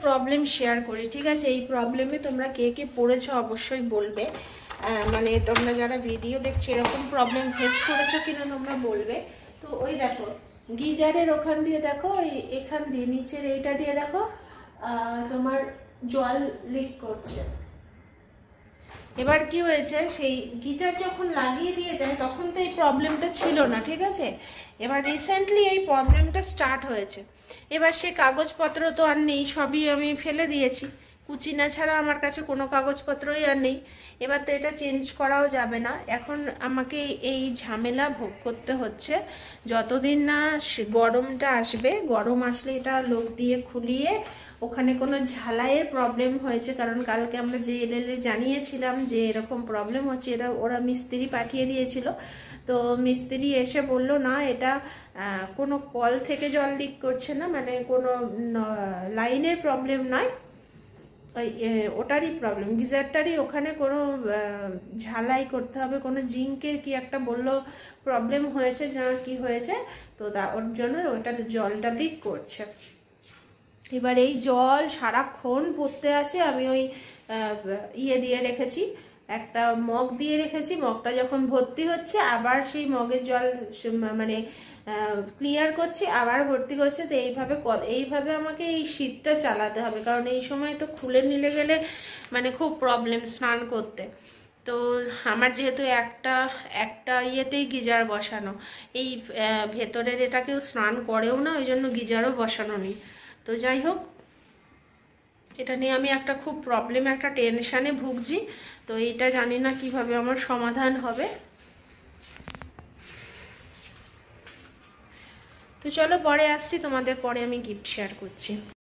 Problem share করি, ঠিক আছে? এই প্রবলেমে তোমরা কে কে পড়েছো অবশ্যই বলবে, মানে তোমরা যারা ভিডিও দেখছো এরকম প্রবলেম ফেস করেছো কিনা তোমরা বলবে। তো ওই দেখো গিজারের ওখান দিয়ে দেখো, এখান দিয়ে নিচের এইটা দিয়ে দেখো তোমার জল লিক করছে। এবার কি হয়েছে, সেই গিজার যখন লাগিয়ে দিয়ে যায় তখন তো এই প্রবলেমটা ছিল না, ঠিক আছে? এবার রিসেন্টলি এই প্রবলেমটা স্টার্ট হয়েছে। এবার সে কাগজপত্র তো আর নেই, সবই আমি ফেলে দিয়েছি, কুচিনা ছাড়া আমার কাছে কোনো কাগজপত্রই আর নেই। এবার তো এটা চেঞ্জ করাও যাবে না, এখন আমাকে এই ঝামেলা ভোগ করতে হচ্ছে যতদিন না গরমটা আসবে। গরম আসলে এটা লোক দিয়ে খুলিয়ে, ওখানে কোনো ঝালাইয়ের প্রবলেম হয়েছে, কারণ কালকে আমরা JLL এ জানিয়েছিলাম যে এরকম প্রবলেম হচ্ছে, ওরা মিস্ত্রি পাঠিয়ে দিয়েছিল। তো মিস্ত্রি এসে বলল না, এটা কোনো কল থেকে জল লিক করছে না, মানে কোনো লাইনের প্রবলেম নয়, ওই ওটারই প্রবলেম, গিজারটারই ওখানে কোনো ঝালাই করতে হবে, কোনো জিঙ্কের কি একটা বললো প্রবলেম হয়েছে, যা কি হয়েছে, তো ওর জন্য ওটার জলটা লিক করছে। এবার এই জল সারাক্ষণ পড়তে আছে, আমি ওই ইয়ে দিয়ে রেখেছি, একটা মগ দিয়ে রেখেছি, মগটা যখন ভর্তি হচ্ছে আবার সেই মগের জল মানে ক্লিয়ার করছি, আবার ভর্তি করছে। তো এইভাবে আমাকে এই শীতটা চালাতে হবে, কারণ এই সময় তো খুলে নিলে গেলে মানে খুব প্রবলেম স্নান করতে। তো আমার যেহেতু একটা ইয়েতেই গিজার বসানো, এই ভেতরের এটা কেউ স্নান করেও না, ওই জন্য গিজারও বসানো নেই। তো যাই হোক, এটা নিয়ে আমি একটা খুব প্রবলেম, একটা টেনশানে ভুগছি। তো এইটা জানি না কিভাবে আমার সমাধান হবে। তো চলো পরে আসছি, তোমাদের পরে আমি গিফট শেয়ার করছি।